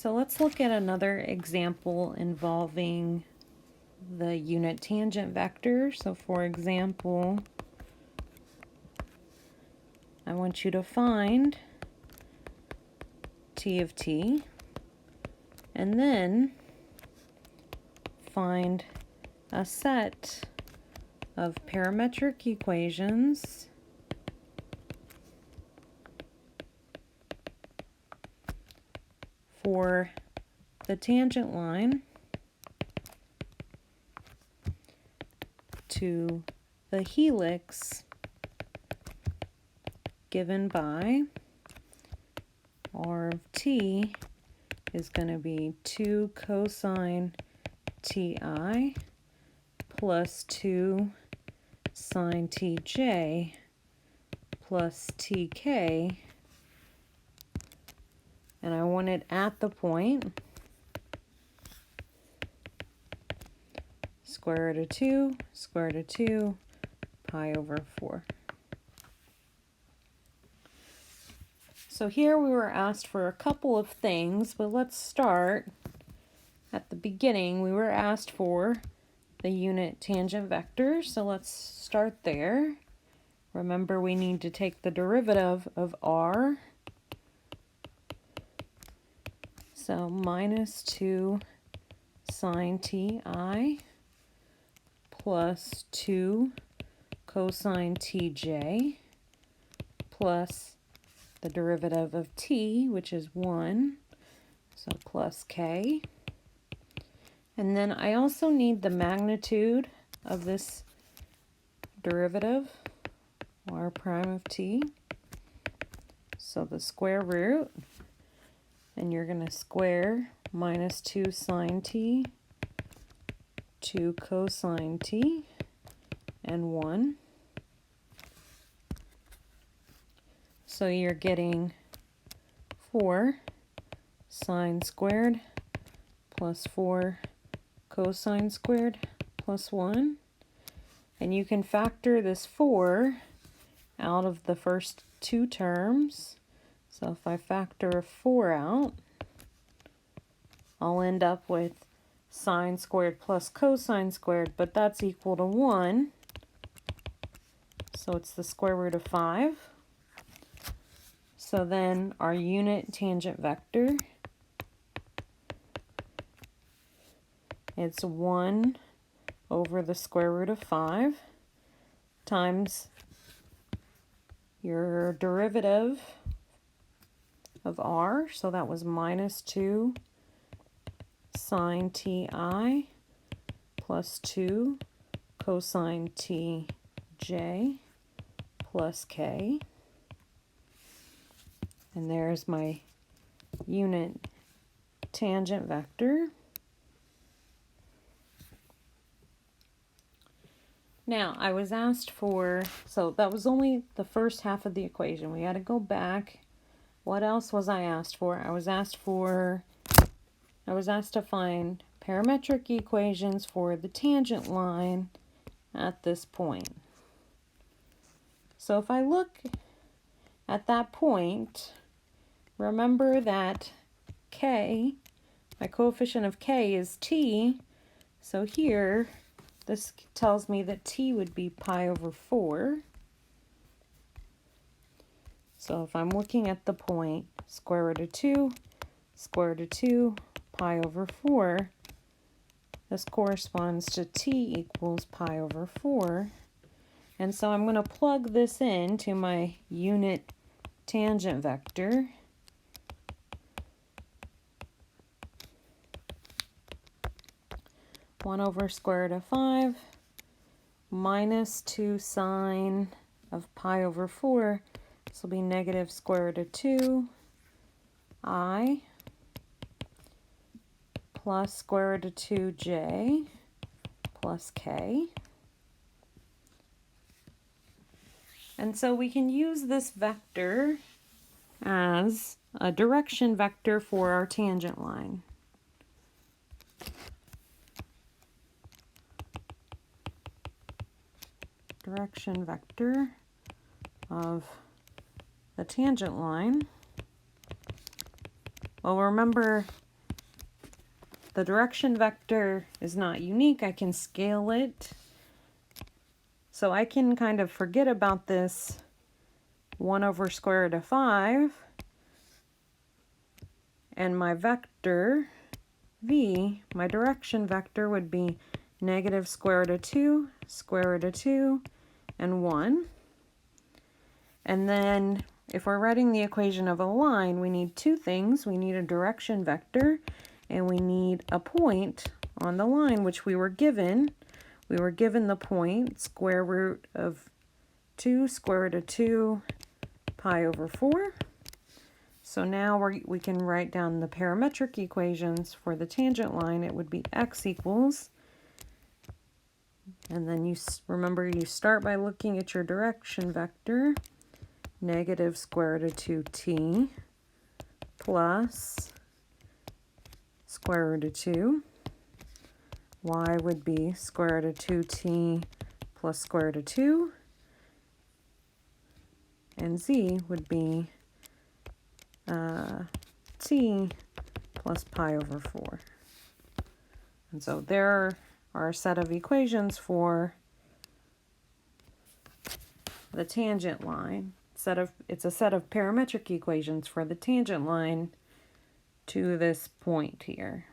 So let's look at another example involving the unit tangent vector. So for example, I want you to find t of t, and then find a set of parametric equations for the tangent line to the helix given by r of t is going to be 2 cosine ti plus 2 sine tj plus tk, and I want it at the point square root of 2, square root of 2, pi over 4. So here we were asked for a couple of things, but let's start at the beginning. We were asked for the unit tangent vector, so let's start there. Remember, we need to take the derivative of r. So minus 2 sine ti plus 2 cosine tj plus the derivative of t, which is 1, so plus k. And then I also need the magnitude of this derivative, r prime of t. So the square root, and you're going to square minus 2 sine t, 2 cosine t, and 1. So you're getting 4 sine squared plus 4 cosine squared plus 1. And you can factor this 4 out of the first two terms. So if I factor a 4 out, I'll end up with sine squared plus cosine squared, but that's equal to 1. So it's the square root of 5. So then our unit tangent vector, it's 1 over the square root of 5 times your derivative of r, so that was minus 2 sine ti plus 2 cosine tj plus k. And there's my unit tangent vector. Now, I was asked for, so that was only the first half of the equation. We had to go back. What else was I asked for? I was asked to find parametric equations for the tangent line at this point. So if I look at that point, remember that k, my coefficient of k is t, so here this tells me that t would be pi over 4. So if I'm looking at the point square root of 2, square root of 2, pi over 4, this corresponds to t equals pi over 4. And so I'm going to plug this into my unit tangent vector. One over square root of 5 minus 2 sine of pi over 4. This will be negative square root of 2 I plus square root of 2j plus k. And so we can use this vector as a direction vector for our tangent line. Direction vector of the tangent line. Well, remember the direction vector is not unique. I can scale it. So I can kind of forget about this 1 over square root of 5. And my vector, v, my direction vector would be negative square root of 2, square root of 2, and 1. And then if we're writing the equation of a line, we need two things. We need a direction vector, and we need a point on the line, which we were given. We were given the point, square root of 2, square root of 2, pi over 4. So now we can write down the parametric equations for the tangent line. It would be x equals, and then you remember you start by looking at your direction vector, negative square root of 2t plus square root of 2. Y would be square root of 2t plus square root of 2. And z would be t plus pi over 4. And so there are a set of equations for the tangent line. It's a set of parametric equations for the tangent line to this point here.